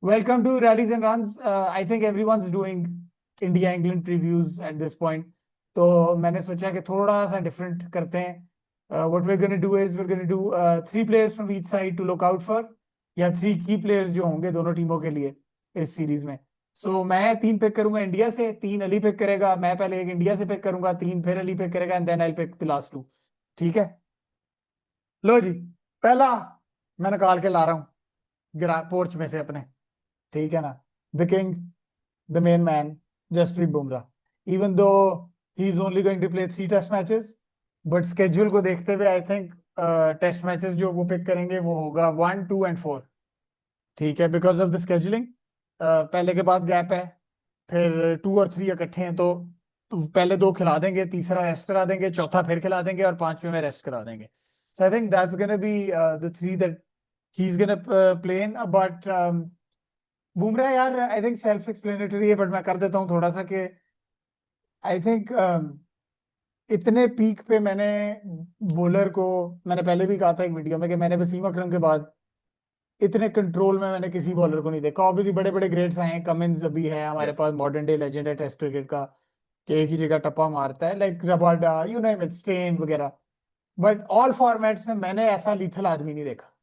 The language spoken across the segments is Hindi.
Welcome to Rallies and Runs. I think everyone's doing India England previews at this point. तो मैंने सोचा कि थोड़ा सा डिफरेंट करते हैं. What we're going to do is we're going to do 3 players from each side to look out for, या 3 key players जो होंगे दोनों टीमों के लिए इस सीरीज में. So मैं 3 पिक करूंगा इंडिया से, 3 अली पिक करेगा. मैं पहले एक इंडिया से पिक करूंगा, 3 फिर अली पिक करेगा, and then I pick the last 2. ठीक है, लो जी. पहला मैं निकाल के ला रहा हूँ पोर्च में से अपने. ठीक है ना. The king, the main man, Jasprit Bumrah. Even though he's only going to play 3 test matches, but schedule को देखते हुए I think टेस्ट मैचेस जो वो पिक करेंगे वो होगा 1, 2 and 4. ठीक है, बिकॉज ऑफ द स्केड्यूलिंग. पहले के बाद गैप है, फिर 2 और 3 इकट्ठे हैं, तो पहले 2 खिला देंगे, तीसरा रेस्ट करा देंगे, चौथा फिर खिला देंगे, और 5वें में रेस्ट करा देंगे. So I think that's gonna be the 3 that he is gonna play in. But Bumrah यार आई थिंक सेल्फ एक्सप्लेनेटरी है, बट मैं कर देता हूँ थोड़ा सा कि आई थिंक इतने पीक पे मैंने बॉलर को, मैंने पहले भी कहा था एक वीडियो में कि मैंने वसीम अकरम के बाद इतने कंट्रोल में मैंने किसी बॉलर को नहीं देखा. ऑब्वियसली बड़े बड़े ग्रेड्स आए हैं, कमिंस अभी है हमारे पास, मॉडर्न डे लेजेंड है टेस्ट क्रिकेट का, कि एक ही जगह टप्पा मारता है, like Rabada, you name it, Steyn वगैरह. बट ऑल फॉर्मेट्स में मैंने ऐसा लीथल आदमी नहीं देखा.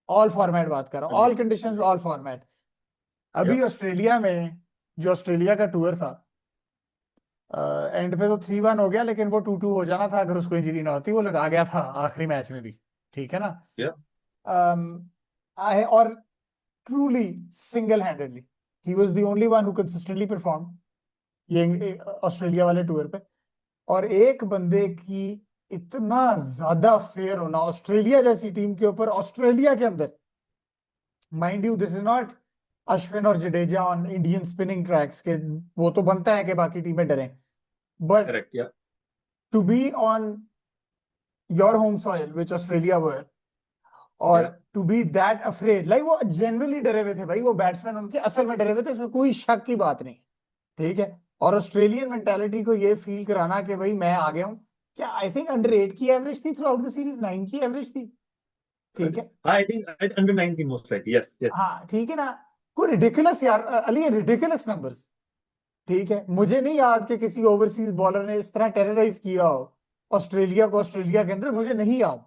ऑल फॉर्मेट बात कर रहा हूँ, ऑल कंडीशंस, ऑल फॉर्मेट. अभी ऑस्ट्रेलिया में, जो ऑस्ट्रेलिया का टूर था, एंड पे तो 3-1 हो गया, लेकिन वो 2-2 हो जाना था अगर उसको इंजरी ना होती. वो लगा गया था आखिरी मैच में भी. ठीक है ना. और truly single handedly he was the only one who consistently perform ये ऑस्ट्रेलिया वाले टूर पे. और एक बंदे की इतना ज्यादा फेयर होना ऑस्ट्रेलिया जैसी टीम के ऊपर, ऑस्ट्रेलिया के अंदर. Mind you, this is not Ashwin और Jadeja on Indian spinning tracks के, वो तो बनता है कि बाकी टीमें डरें, but to be on your home soil which Australia were, और to be that afraid, like वो जेन्युइनली डरे हुए थे भाई. वो बैट्समैन उनके असल में डरे हुए थे, इसमें कोई शक की बात नहीं. ठीक है. और ऑस्ट्रेलियन मेंटालिटी को ये फील कराना कि भाई मैं आ गया हूं. क्या आई थिंक अंडर 8 की एवरेज थी थ्रू आउट द सीरीज, 9 की एवरेज थी. ठीक है. आई थिंक अंडर 9 की मोस्ट लाइकली, यस यस. हाँ ठीक है ना. कोई रिडिकुलस यार अली, रिडिकुलस नंबर्स. ठीक है, मुझे नहीं याद कि किसी ओवरसीज बॉलर ने इस तरह टेरराइज किया हो ऑस्ट्रेलिया को ऑस्ट्रेलिया के अंदर, मुझे नहीं याद,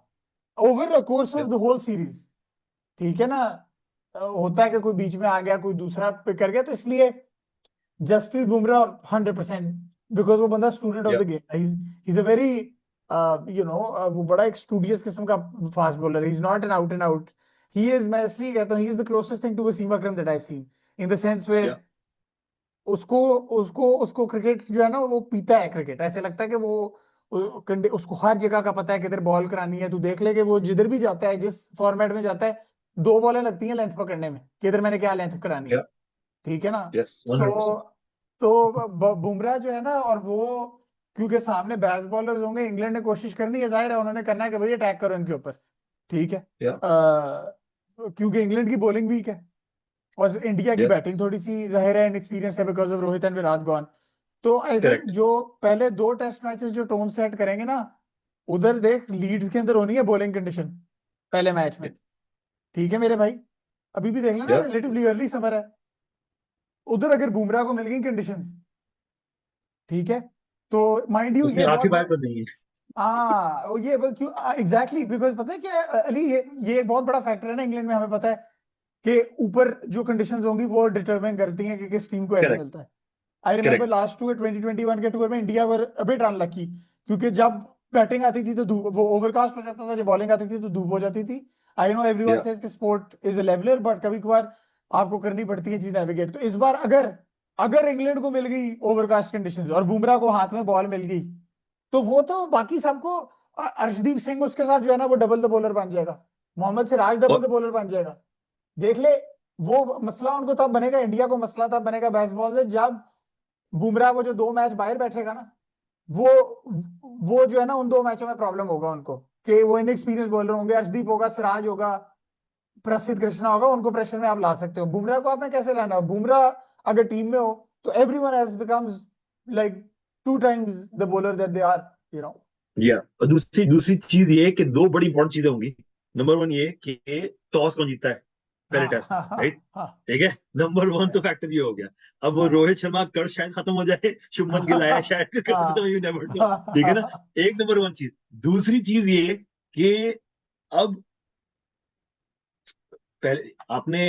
over the course of the whole series. ठीक है ना. होता है कि कोई बीच में आ गया, कोई दूसरा पिक कर गया, तो इसलिए जसप्रीत बुमराह 100%, बिकॉज वो बंदा student of the game. He is a very वो बड़ा एक स्टूडियस किस्म का fast bowler. He is not an out and out. He is, मैं इसलिए कहता हूँ, he is the closest thing to Wasim Akram that I have seen, in the sense where उसको उसको उसको क्रिकेट जो है ना, वो पीता है क्रिकेट. ऐसे लगता है कि वो उसको हर जगह का पता है किधर बॉल करानी है. तू देख ले कि वो जिधर भी जाता है, जिस फॉर्मेट में जाता है, 2 बॉलें लगती हैं लेंथ पकड़ने में, किधर मैंने क्या लेंथ करानी है. ठीक है ना. सो तो बुमराह जो है ना, और वो क्योंकि सामने बैट्स बॉलर्स होंगे, इंग्लैंड ने कोशिश करनी है, जाहिर है उन्होंने करना है कि भाई अटैक करो इनके ऊपर. ठीक है. क्योंकि इंग्लैंड की बॉलिंग वीक है और इंडिया की बैटिंग थोड़ी सी जाहिर है इनएक्सपीरियंस है, because of Rohit and Virat gone. तो आई थिंक जो पहले 2 टेस्ट मैचेस जो टोन सेट करेंगे ना, उधर देख लीड्स के अंदर होनी है बॉलिंग कंडीशन पहले मैच में. ठीक है मेरे भाई, अभी भी देख लेना, रिलेटिवली अर्ली समर है. उधर अगर बुमराह को मिल गई कंडीशंस, ठीक है, तो माइंड यू ये आखिरी बार कर देंगे. हाँ ये क्यों एग्जैक्टली, बिकॉज पता है क्या अली, ये एक बहुत बड़ा फैक्टर है ना इंग्लैंड में. हमें पता है कि ऊपर जो कंडीशंस होंगी वो डिटरमाइन करती हैं कि किस टीम को एज मिलता है. आई रिमेंबर लास्ट टूर 2021 के टूर में इंडिया वर अबिट अनलकी, क्योंकि जब बैटिंग आती थी तो वो ओवरकास्ट हो जाता था, जब बॉलिंग आती थी तो धूप हो जाती थी. आई नो एवरीवन सेज कि sport is a leveller, but कभी कभार आपको करनी पड़ती है चीज नेविगेट. तो इस बार अगर अगर इंग्लैंड को मिल गई ओवरकास्ट कंडीशंस और बुमराह को हाथ में बॉल मिल गई, तो वो तो बाकी सबको, अर्शदीप सिंह उसके साथ जो है ना वो डबल द बॉलर बन जाएगा, Mohammed Siraj double the bowler बन जाएगा. देख ले, वो मसला उनको तब बनेगा, इंडिया को मसला तब बनेगा बेसबॉल से, जब बुमराह वो जो 2 मैच बाहर बैठेगा ना, वो वो जो है ना उन 2 मैचों में प्रॉब्लम होगा उनको, कि वो इनएक्सपीरियंस बॉलर होंगे, अर्शदीप होगा, सिराज होगा, प्रसिद्ध कृष्णा होगा, उनको प्रेशर में आप ला सकते हो. बुमराह को आपने कैसे लाना हो? बुमराह अगर टीम में हो तो everyone else becomes like 2 times the bowler that they are, you know. या और दूसरी दूसरी चीज ये कि 2 बड़ी इंपॉर्टेंट चीजें होंगी. नंबर 1 ये कि टॉस कौन जीतता है. पहले टेस्ट में, राइट? ठीक है, नंबर 1 तो फैक्टर ये हो गया। अब वो रोहित शर्मा कर्ज शायद खत्म हो जाए, शुभमन गिल आया शायद कर्ज खत्म, यू नेवर नो, ठीक है ना? एक नंबर 1 चीज। दूसरी चीज ये कि अब पहले आपने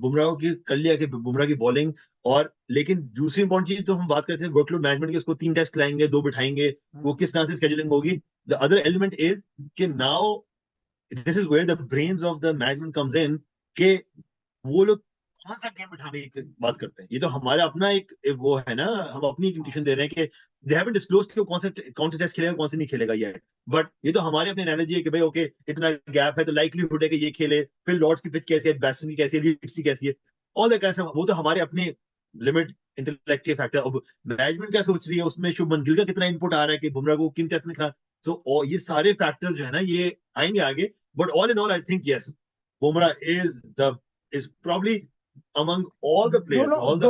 बुमराह की कर लिया कि बुमराह की बॉलिंग, और लेकिन दूसरी इंपॉर्टेंट चीज तो हम बात करते हैं वर्कलोड मैनेजमेंट की, उसको 3 टेस्ट खिलाएंगे, 2 बिठाएंगे, वो किस तरह से स्केड्यूलिंग होगी। द अदर एलिमेंट इज कि now this is where the brains of the management comes in, कि वो लोग कौन सा गेम बिठाने की बात करते हैं। ये तो हमारा अपना एक वो है ना, हम अपनी एक इंट्यूशन दे रहे हैं कि दे हैवंट डिस्क्लोज कि वो कौन से टेस्ट खेलेगा, कौन से नहीं खेलेगा ये, बट ये तो हमारे अपने एनालॉजी है कि भाई ओके इतना गैप है तो लाइकलीहुड है कि ये खेले, फिर लॉर्ड्स की पिच कैसी है, बैट्समैन की कैसी है, लीड्स की कैसी है, ऑल दैट काइंड ऑफ, वो तो हमारे अपने लिमिट इंटेलेक्चुअल फैक्टर। अब मैनेजमेंट क्या सोच रही है, उसमें शुभमन गिल का कितना इनपुट आ रहा है कि बुमराह को किन टेस्ट में खा, सो ये सारे फैक्टर्स जो है ना ये आएंगे आगे। But all in all I think yes, Bumrah is probably among all the players, दोनों all the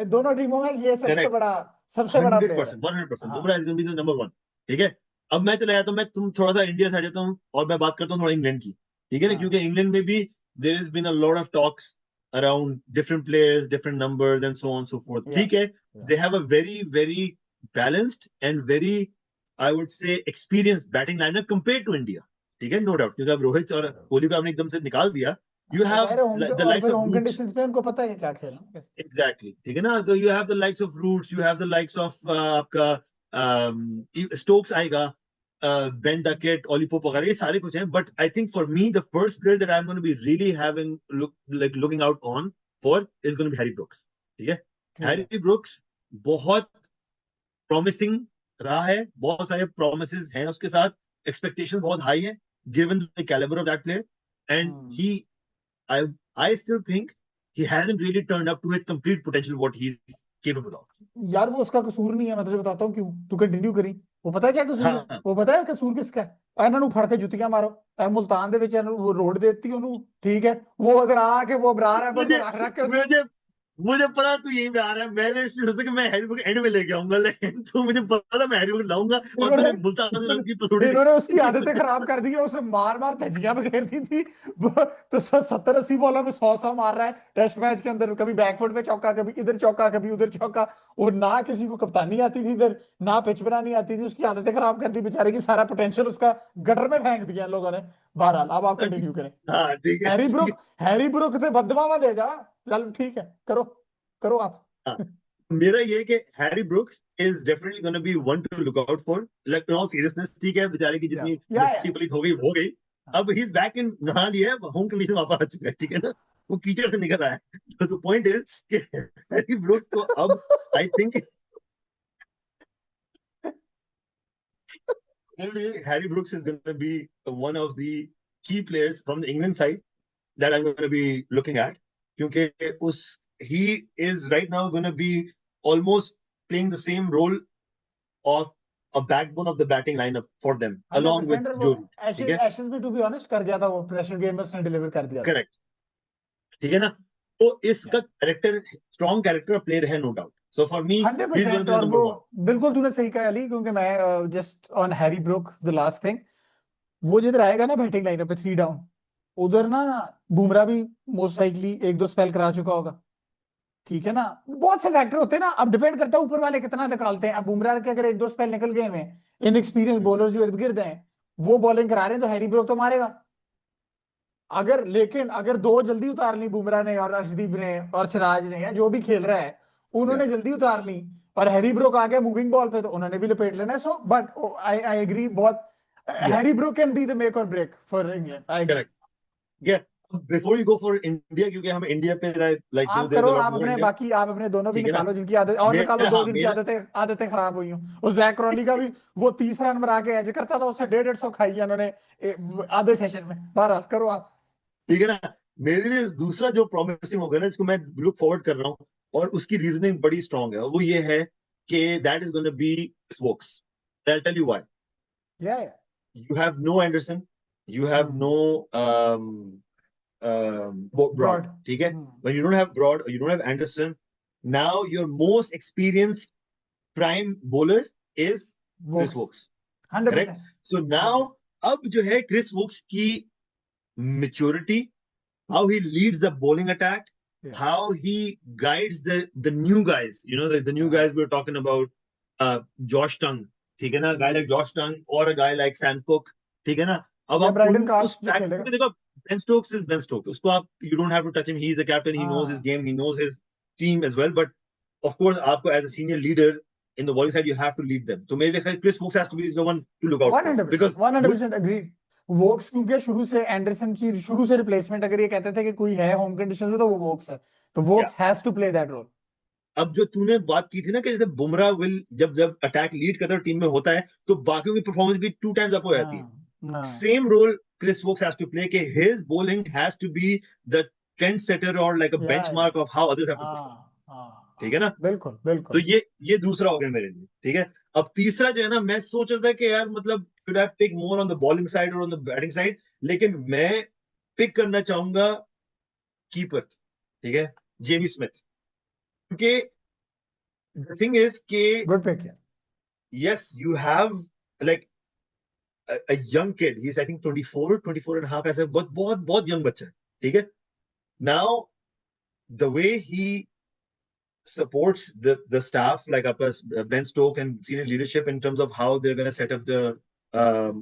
दोनों टीमों में ये सबसे correct बड़ा प्लेयर है। 100%, Bumrah is going to be the number 1, ठीक है? अब मैं चला जाता हूँ, मैं तुम थोड़ा सा इंडिया साइड जाता हूँ और मैं बात करता हूँ थोड़ा इंग्लैंड की, ठीक है ना? क्योंकि इंग्लैंड में भी there has been a lot of talks around different players, different numbers and so on and so forth, ठीक है? They have a very very balanced and very, I would say, experienced batting lineup compared to India, ठीक है? नो डाउट, क्योंकि अब रोहित और कोहली को आपने एकदम से निकाल दिया, you have the likes of home Roots. Conditions पे उनको पता है कि क्या खेलना कैसे। Exactly, ठीक है ना? तो you have the likes of Roots, you have the likes of आपका Stokes आएगा, Ben Duckett, Ollie Pope वगैरह, ये सारे कुछ हैं। But I think for me the first player that I'm going to be really looking out on for is going to be Harry Brooks, ठीक है? Harry Brooks बहुत promising रहा है, बहुत सारे promises हैं उसके साथ, expectation बहुत high है given the caliber of that player, and I still think he hasn't really turned up to his complete potential, what he's capable of. यार वो उसका कसूर नहीं है, मैं तुझे बताता हूँ क्यों, तू कंटिन्यू करी। वो पता है क्या कसूर है, हाँ, वो पता है कसूर किसका है? ਇਹਨਾਂ ਨੂੰ ਫੜ ਕੇ ਜੁੱਤੀਆਂ ਮਾਰੋ, ਮੁਲਤਾਨ ਦੇ ਵਿੱਚ ਇਹਨੂੰ वो रोड देती ਉਹਨੂੰ, ठीक है? वो अगर आके वो बरार है मुझे रख के मुझे मुझे पता तू यहीं पे आ रहा है, मैंने इसलिए सोचा कि मैं हैरी बुक एंड में लेके आऊंगा, लेकिन तो मुझे पता था मैं हैरी बुक लाऊंगा और तुझे मुल्तान रंग की पसौड़ी इन्होंने उसकी आदतें खराब कर दी है, उसने मार मार धज्जियां बखेर दी थी। तो 70-80 बॉलों में 100 मार रहा है टेस्ट मैच के अंदर, कभी बैकफुट पे चौका, कभी इधर चौका, कभी उधर चौका, और ना किसी को कप्तानी आती थी इधर, ना पिच बनानी आती थी। उसकी आदतें खराब कर दी बेचारे की, सारा पोटेंशियल उसका गटर में फेंक दिया लोगों ने। बहरहाल अब आप कंटिन्यू करें। हाँ ठीक है, हैरी ब्रुक से बददुआ देगा, चल ठीक है, करो करो आप। हाँ, मेरा ये है कि Harry brooks is definitely going to be one to look out for, like in all seriousness, ठीक है? बेचारे की जितनी मिट्टी पलीत हो गई, अब he's back in, नहा लिया है, होम कंडीशन वापस आ चुका है, ठीक है ना? वो कीचड़ से निकल आया है। तो the point is कि हैरी ब्रुक्स को अब I think Harry Brooks is going to be one of the key players from the England side that I'm going to be looking at, क्योंकि he is right now going to be almost playing the same role of a backbone of the batting lineup for them, along with Joe Root. Ashes में to be honest कर गया था, वो प्रेशर गेम में उसने डिलीवर कर दिया। करेक्ट, ठीक है ना? तो इसका कैरेक्टर, स्ट्रॉन्ग कैरेक्टर प्लेयर है, no doubt. So for me 100%। और वो बिल्कुल तूने सही कहा अली, क्योंकि मैं just on Harry Brook the last thing, वो जिधर आएगा ना बैटिंग लाइनअप पे 3 डाउन, उधर ना बुमराह भी मोस्ट लाइकली 1-2 स्पेल करा चुका होगा, ठीक है ना? बहुत से फैक्टर होते हैं ना, अब डिपेंड करता है ऊपर वाले कितना निकालते हैं। अब बुमराह के अगर 1-2 स्पेल निकल गए हैं, इनएक्सपीरियंस बॉलर जो इर्द गिर्द हैं वो बॉलिंग करा रहे हैं, तो हैरी ब्रुक तो मारेगा। लेकिन अगर 2 जल्दी उतार ली बुमराह ने और अर्शदीप ने और सिराज ने, या जो भी खेल रहा है उन्होंने जल्दी उतार ली, और हैरी ब्रुक आ गया मूविंग बॉल पे, तो उन्होंने भी लपेट लेना है। सो बट आई एग्री, बहुत Harry Brook can be the make और break for England. I correct, या before you go for India, क्योंकि हम इंडिया पे लाइक आप करो, आप अपने बाकी आप अपने दोनों भी निकालो जिनकी आदत, और निकालो 2 जिनकी आदतें खराब हुई हूं। और जैक क्रॉली का भी वो 30 रन बना के एज करता था, उससे 150 खाई है उन्होंने आधे सेशन में। बहरहाल करो आप, ठीक है ना? मेरे लिए दूसरा जो प्रॉमिसिंग होगा ना, जिसको मैं लुक फॉरवर्ड कर रहा हूँ और उसकी रीजनिंग बड़ी स्ट्रांग है, वो ये है कि that is going to be Stokes. I'll tell you why. yeah. You have no Anderson, you have no Broad, ठीक है? When you don't have Broad or you don't have Anderson, now your most experienced prime bowler is Chris Woakes, 100%. correct? So now अब जो है क्रिस वोक्स की maturity how he leads the bowling attack, Yeah. how he guides the new guys, you know, the new Yeah. guys we were talking about, Josh Tongue, ठीक है ना, guy like Josh Tongue or a guy like Sam Cook, ठीक है ना, अब या आप ब्राइडन कार्स उस जो पैक, खेलेगा। क्योंकि देखो Ben Stokes is Ben Stokes, उसको आप, you don't have to touch him, he is the captain, he knows his हाँ game, he knows his team as well, but of course आपको as a senior leader in the bowling side you have to lead them, तो मेरे ख्याल Chris Woakes has to be the one to look out for, 100% because 100% agreed. Woakes क्योंकि शुरू से एंडरसन की शुरू से रिप्लेसमेंट, अगर ये कहते थे कि कोई है होम कंडीशंस में तो वो वोक्स है, तो yeah, Woakes has to play that role. अब जो तूने बात की थी ना कि जैसे बुमराह विल जब जब अटैक लीड करता है टीम में होता है तो बाकियों की परफॉर्मेंस भी 2 टाइम्स अप हो जाती है, हाँ हाँ same role Chris Woakes has to play, कि his bowling has to be the trend setter or like a या benchmark of how others have to perform, हाँ ठीक है ना, बिल्कुल तो बिल्कुल। ये दूसरा हो गया मेरे लिए, ठीक है। अब तीसरा जो है ना, मैं सोच रहा था कि यार मतलब should I pick more on the bowling side or on the batting side, लेकिन मैं पिक करना चाहूंगा कीपर, ठीक है, जेमी स्मिथ, क्योंकि the thing is कि गुड पिक है। yes you have like a young kid, he's I think 24 and a half, ऐसे बहुत बहुत बहुत young बच्चा है, ठीक है। Now the way he supports the staff like up as Ben Stoke and senior leadership in terms of how they're going to set up the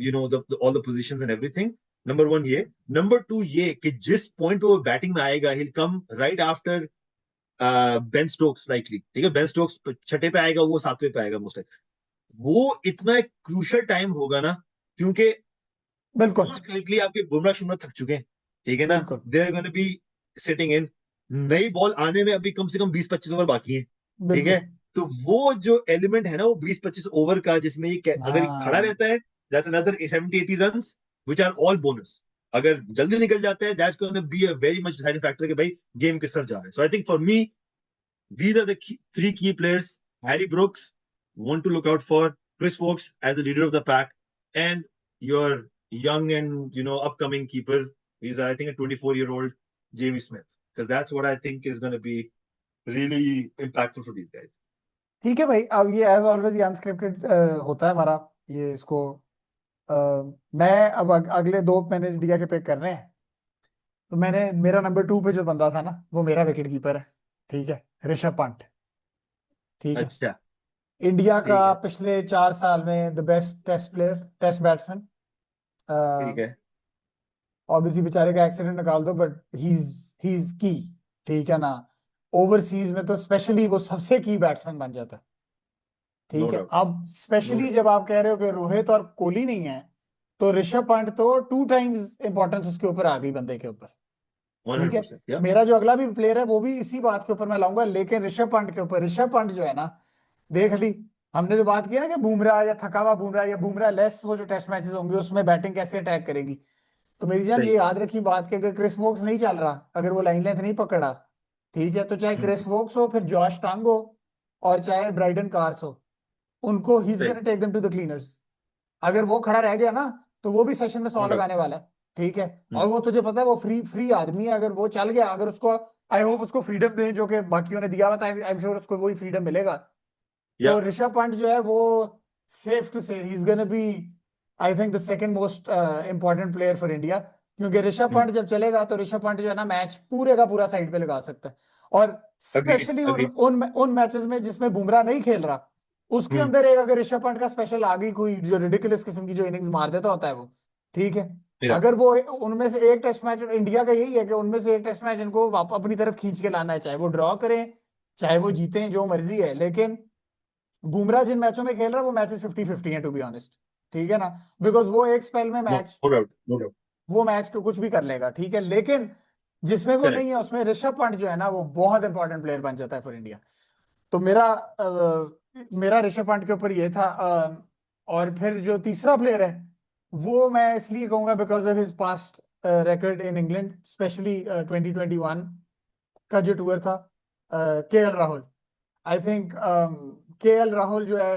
you know the all the positions and everything, number one ये, number two ये कि जिस point पे वो बैटिंग में आएगा he'll come right after Ben Stokes likely, ठीक है, Ben Stokes छठे पे आएगा, वो सातवें पे आएगा मोस्ट, वो इतना एक क्रूशियल टाइम होगा ना, क्योंकि बिल्कुल मोस्ट लाइकली आपके बुमराह शुमराह थक चुके हैं, ठीक है ना, बिल्कुल they are gonna be sitting in, नई बॉल आने में अभी कम से कम 20-25 ओवर बाकी है, ठीक है, बिल्कुल। तो वो जो एलिमेंट है ना वो 20-25 ओवर का, जिसमें ये अगर ये खड़ा हाँ रहता है that's another 70-80 runs which are all bonus, अगर जल्दी निकल जाता है that's gonna be a very much deciding factor कि भाई गेम किस तरफ जा रहा है। So I think for me these are the three key players: Harry Brooks, want to look out for; Chris Woakes as the leader of the pack; and your young and upcoming keeper. He's I think a 24-year-old Jamie Smith, because that's what I think is going to be really impactful for these guys. ठीक है भाई, अब ये एज ऑलवेज ये अनस्क्रिप्टेड होता है हमारा, ये इसको अ, मैं अब अगले दो मैंने इंडिया के पिक करने हैं। तो मैंने मेरा नंबर 2 पे जो बंदा था ना वो मेरा विकेट कीपर है, ठीक है, ऋषभ पंत। ठीक है, अच्छा, इंडिया का ठीक है, पिछले 4 साल में the best test player, test batsman. ठीक है, ऑब्वियसली बेचारे का एक्सीडेंट निकाल दो, बट ही इज की, ठीक है ना। ओवरसीज में तो स्पेशली वो सबसे की बैट्समैन बन जाता है, नो ठीक है। डाउट, अब नो स्पेशली डाउट, जब आप कह रहे हो कि रोहित और कोहली नहीं है, तो ऋषभ पंत तो 2 टाइम्स इंपॉर्टेंस उसके ऊपर आ गई, बंदे के ऊपर, ठीक है। 100%, या, मेरा जो अगला भी प्लेयर है वो भी इसी बात के ऊपर मैं लाऊंगा, लेकिन ऋषभ पंत के ऊपर। ऋषभ पंत जो है ना, देख ली हमने जो बात की है ना कि बुमराह या थका हुआ बुमराह या बुमराह लेस वो जो टेस्ट मैचेस होंगे उसमें बैटिंग कैसे अटैक करेगी। तो मेरी जान ये सही, याद रखी बात कि अगर क्रिस वोक्स नहीं चल रहा, अगर वो लाइन लेंथ नहीं पकड़ा, ठीक है, तो चाहे क्रिस वोक्स हो, फिर जॉश टांग हो, और चाहे ब्राइडन कार्स हो, उनको ही इज सही, gonna take them to the cleaners. अगर वो खड़ा रह गया ना तो वो भी सेशन में 100 नो डाउट, लगाने वाला है, ठीक है। और वो तुझे पता है वो फ्री फ्री आदमी है, अगर वो चल गया, अगर उसको आई होप उसको फ्रीडम दें जो कि बाकियों ने दिया हुआ था, आई एम श्योर उसको वही फ्रीडम मिलेगा। या, तो ऋषभ पंत जो है वो safe to say he is gonna be I think the second most important player for India, क्योंकि ऋषभ पंत जब चलेगा तो ऋषभ पंत जो है ना मैच पूरे का पूरा साइड पे लगा सकता है। और अग्रीड, स्पेशली उन अग्रीड, उन उन मैचेस में जिसमें बुमराह नहीं खेल रहा, उसके अंदर एक अगर ऋषभ पंत का स्पेशल आ गई, कोई जो रिडिकुलस किस्म की जो इनिंग्स मार देता होता है वो, ठीक है। या, अगर वो उनमें से एक टेस्ट मैच, इंडिया का यही है कि उनमें से एक टेस्ट मैच इनको अपनी तरफ खींच के लाना है, चाहे वो ड्रॉ करें चाहे वो जीतें, जो मर्जी है, लेकिन बुमराह जिन मैचों में खेल रहा है वो मैचेस 50-50 हैं, टू बी ऑनेस्ट, ठीक है ना। बिकॉज वो एक स्पेल में no match, doubt, no doubt, वो मैच को कुछ भी कर लेगा, ठीक है, लेकिन जिसमें वो करेक्ट, नहीं है उसमें ऋषभ पंत जो है ना वो बहुत इंपॉर्टेंट प्लेयर बन जाता है फॉर इंडिया। तो मेरा ऋषभ पंत के ऊपर ये था। और फिर जो तीसरा प्लेयर है वो मैं इसलिए कहूंगा because of his past record in England, specially 2021 का जो टूर था, K L Rahul. I think K L Rahul जो है,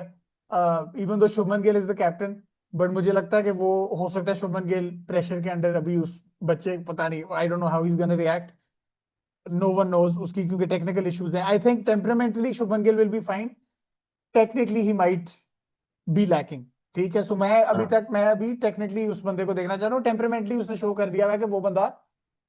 even though Shubman Gill is the captain, but मुझे लगता है कि वो हो सकता है शुभमन गिल प्रेशर के अंडर अभी उस बच्चे, पता नहीं, I don't know how he is gonna react, no one knows उसकी, क्योंकि टेक्निकल इश्यूज हैं। I think temperamentally Shubman Gill will be fine, technically he might be lacking, ठीक है। सो मैं अभी टेक्निकली उस बंदे को देखना चाह रहा हूँ, टेम्परामेंटली उसने शो कर दिया है कि वो बंदा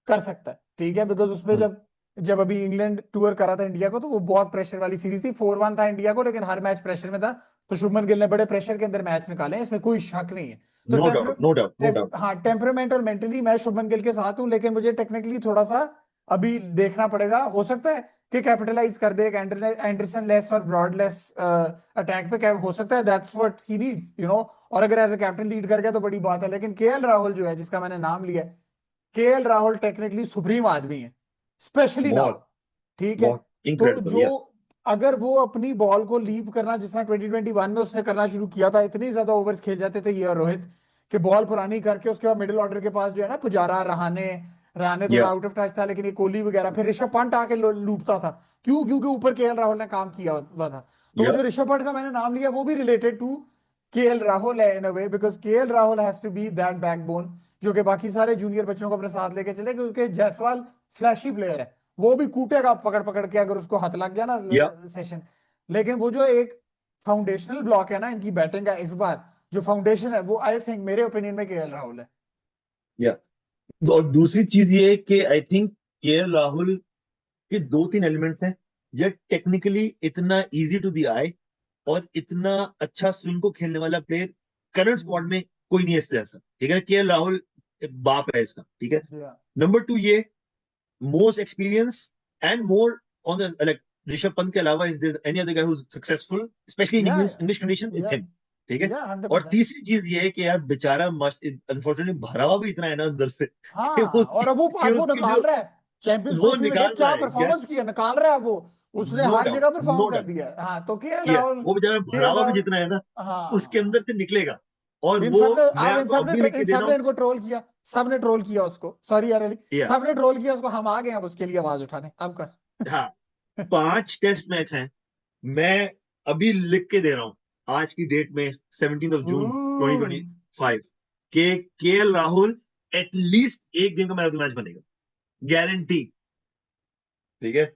कर सकता है, ठीक है, बिकॉज उसमें हम्म, जब जब अभी इंग्लैंड टूर करा था इंडिया को, तो वो बहुत प्रेशर वाली सीरीज थी, 4-1 था इंडिया को, लेकिन हर मैच प्रेशर में था। तो शुभमन गिल ने बड़े प्रेशर के अंदर मैच निकाले हैं, इसमें कोई शक नहीं है। तो no doubt, no doubt, no doubt. हाँ, टेम्परामेंट और मेंटली मैं शुभमन गिल के साथ हूँ, लेकिन मुझे टेक्निकली थोड़ा सा अभी देखना पड़ेगा। हो सकता है कि कैपिटलाइज कर दे एक एंडरसन लेस और ब्रॉड लेस अटैक पे, क्या हो सकता है, दैट्स व्हाट ही नीड्स, और अगर एज ए कैप्टन लीड कर गया तो बड़ी बात है। लेकिन केएल राहुल जो है, जिसका मैंने नाम लिया है, केएल राहुल टेक्निकली सुप्रीम आदमी है, स्पेशली नाउ। बहुत, ठीक है। बहुत तो इनक्रेडिबल, जो या अगर वो अपनी बॉल को लीव करना, जिस तरह 2021 में उसने करना शुरू किया था, इतनी ज्यादा ओवर्स खेल जाते थे ये और रोहित, कि बॉल पुरानी करके उसके बाद मिडिल ऑर्डर के पास जो है ना, पुजारा, रहाने, रहाने थोड़ा या आउट ऑफ टच था, लेकिन ये कोहली वगैरह, फिर ऋषभ पंत आके लूटता था। क्यों? क्योंकि ऊपर केएल राहुल ने काम किया हुआ था। तो वो या जो ऋषभ पंत का मैंने नाम लिया, वो भी रिलेटेड टू केएल राहुल है in a way, because KL Rahul has to be that backbone जो कि बाकी सारे जूनियर बच्चों को अपने साथ लेके चले, क्योंकि जायसवाल फ्लैशी प्लेयर है, वो भी कूटेगा पकड़ पकड़ के अगर उसको हाथ लग गया ना या सेशन। लेकिन वो जो एक फाउंडेशनल ब्लॉक है ना इनकी बैटिंग का इस बार, जो फाउंडेशन है, वो आई थिंक मेरे ओपिनियन में केएल राहुल है। या और दूसरी चीज ये है कि आई थिंक केएल राहुल के दो तीन एलिमेंट्स हैं। ये टेक्निकली इतना इजी टू द आई और इतना अच्छा स्विंग को खेलने वाला प्लेयर करंट स्क्वाड में कोई नहीं है इससे ऐसा, ठीक है। केएल राहुल एक बाप है इसका, ठीक है। Yeah. नंबर टू, ये most experience and more on the like Rishabh Pant के अलावा if there is any other guy who is successful specially in Yeah, English condition, it's yeah, him, ठीक है। yeah, और 100%। तीसरी चीज ये है कि यार बेचारा मस्ट अनफॉर्चुनेटली भरा हुआ भी इतना है ना अंदर से कि हाँ, और कि अब वो उसकी निकाल जो रहा है। चैंपियंस वो ट्रॉफी में देख निकाल रहा क्या है, परफॉर्मेंस किया, निकाल रहा है वो। उसने नो हर डाउट, जगह परफॉर्म नो कर डाउट। दिया है। हाँ, तो केएल ये राहुल, वो बेचारा भरा केएल हुआ भी राहुल। जितना है ना उसके हाँ, अंदर से निकलेगा। और इन वो सब ने, मैं अब इन आपको सब अब ने भी लिख के इन दे सब रहा ने हूँ। इनको ट्रोल किया, सब ने ट्रोल किया उसको, सॉरी यार अली, या सब ने ट्रोल किया उसको, हम आ गए अब उसके लिए आवाज उठाने, अब कर। हाँ, 5 टेस्ट मैच हैं। मैं अभी लिख के दे रहा हूँ आज की डेट में 17 जून Ooh, 2025 के केएल राहुल एटलीस्ट एक गेम का मैन ऑफ द मैच बनेगा, गारंटी, ठीक है।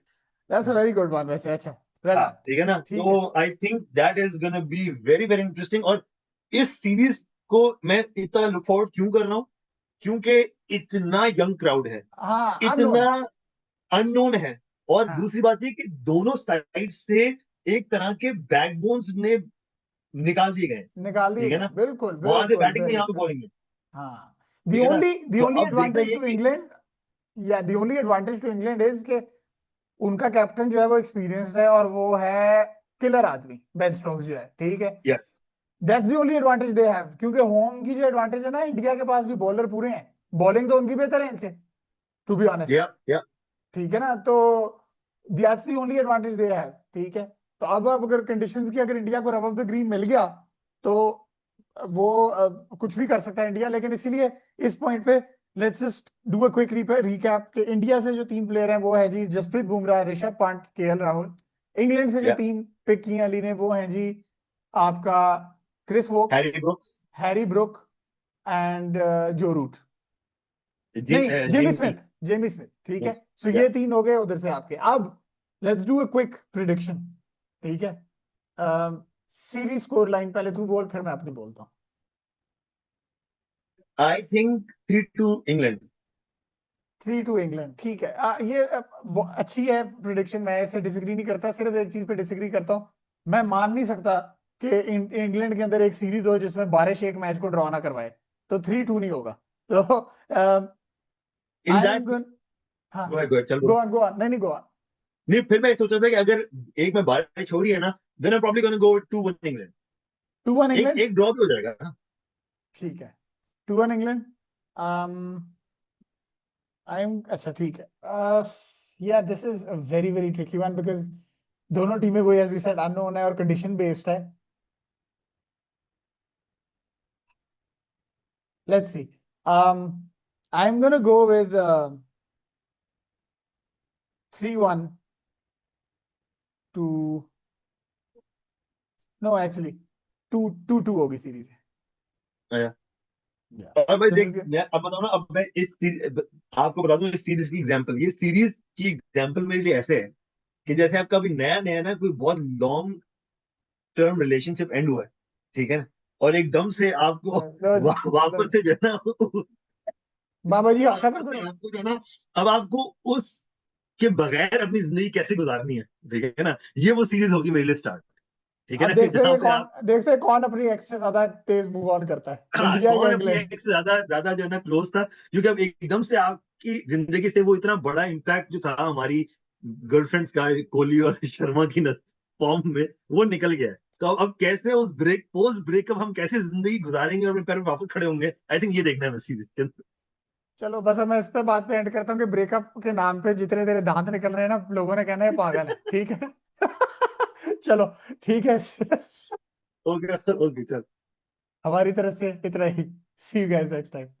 that's a very good one वैसे, अच्छा, well हाँ, done। ठीक है ना। ठीक है। तो I think that is gonna be very very interesting. और इस सीरीज को मैं इतना लुक फॉरवर्ड क्यों कर रहा हूँ, क्योंकि इतना यंग क्राउड है, हाँ, इतना अननोन। अननोन है। और हाँ, दूसरी बात ये कि दोनों साइड से एक तरह के बैकबोन्स ने निकाल दिए गए हैं, निकाल दिए ठीक है गए, ना। बिल्कुल वहां से बिल्कुल बैटिंग में, यहाँ पे बिल्कुल। बॉलिंग में, हाँ, ठीक है ना। दी तो ओनली अब देखना एडवांटेज ये टू कि इंग्लैंड, या the only advantage to England is के उनका कैप्टन जो है वो एक्सपीरियंस्ड है, और वो है किलर आदमी, बेन स्टोक्स जो है, ठीक है। Yes, that's the only advantage they have, क्योंकि होम की जो एडवांटेज है ना, इंडिया के पास भी बॉलर पूरे हैं, बॉलिंग तो उनकी बेहतर है इनसे, टू बी ऑनेस्ट। या ठीक है ना, तो that's the only advantage they have. ठीक है। तो अब अगर कंडीशंस की, अगर इंडिया को रब ऑफ द ग्रीन मिल गया, तो वो कुछ भी कर सकता है इंडिया, लेकिन इसीलिए इस पॉइंट पे let's just do a quick recap कि इंडिया से जो तीन प्लेयर हैं वो है जी जसप्रीत बुमराह, ऋषभ पंत, केएल राहुल। इंग्लैंड से जो या तीन पिक किए अली ने वो हैं जी आपका Chris Woakes, Harry Brooks, Harry Brook and Joe Root, नहीं, Jamie Jamie, Smith, Jamie Smith, ठीक है। यस, सो या ये तीन हो गए उधर से आपके। अब let's do a quick prediction, ठीक है। सीरीज स्कोर लाइन पहले तू बोल, फिर मैं अपनी बोलता हूँ। I think 3-2 England. 3-2 इंग्लैंड, ठीक है। ये अच्छी है प्रिडिक्शन, मैं इससे डिसएग्री नहीं करता, सिर्फ एक चीज पे डिसएग्री करता हूँ। मैं मान नहीं सकता कि इंग्लैंड के अंदर एक सीरीज हो जिसमें बारिश एक मैच को ड्रॉ ना करवाए, तो 3-2 नहीं होगा। तो इन आई एम दैट, गुड। हाँ, गो अहेड, चल बोल। गो ऑन, नहीं नहीं, गो ऑन। नहीं, फिर मैं सोच रहा था कि अगर एक में बारिश हो रही है ना, then I probably gonna go 2-1 England. 2-1 एक इंग्लैंड, एक ड्रॉ भी हो जाएगा ना। ठीक है। 2-1 इंग्लैंड। आई एम, अच्छा ठीक है। या this is a very very tricky one, because दोनों टीमें वही एज वी सेड अननोन है और कंडीशन बेस्ड है। Let's see. I am gonna go with 3-1 to, no actually 2-2 होगी सीरीज। आया। या और भाई दिस देख, इज, मैं अब बताऊं ना, अब मैं आपको बता दूं इस सीरीज की एग्जांपल, ये सीरीज की एग्जांपल मेरे लिए ऐसे है कि जैसे आपका अभी नया नया ना कोई बहुत लॉन्ग टर्म रिलेशनशिप एंड हुआ है, ठीक है ना। और एकदम से आपको लो जी, लो वापस जी। से जो है ना बाबा जी अब खत्म पता है करो। आपको जो है ना, अब आपको उस के बगैर अपनी जिंदगी कैसे गुजारनी है, ठीक है ना, ये वो सीरीज होगी मेरे लिए स्टार्ट, ठीक है अब ना, जहाँ पे आप देखते हैं कौन अपनी एक्स से ज्यादा तेज मूव ऑन करता है, हाँ, इंडिया या कौन अपनी इंग्लैंड। एक्स से ज्यादा ज्यादा जो है ना क्लोज था, क्योंकि अब एकदम से आपकी जिंदगी से वो इतना बड़ा इम्पैक्ट जो था हमारी गर्लफ्रेंड्स का, कोहली और शर्मा की फॉर्म में, वो निकल गया है। तो अब कैसे उस ब्रेक, पोस्ट ब्रेकअप हम कैसे जिंदगी गुजारेंगे और अपने पैरों पे वापस खड़े होंगे, आई थिंक ये देखना है सीरीज के अंदर। चलो बस अब मैं इस पे बात पे एंड करता हूँ कि ब्रेकअप के नाम पे जितने तेरे दांत निकल रहे हैं ना, लोगों ने कहना है पागल है, ठीक है। चलो ठीक है। ओके ओके चल। हमारी तरफ से इतना ही। सी यू गाइस नेक्स्ट टाइम।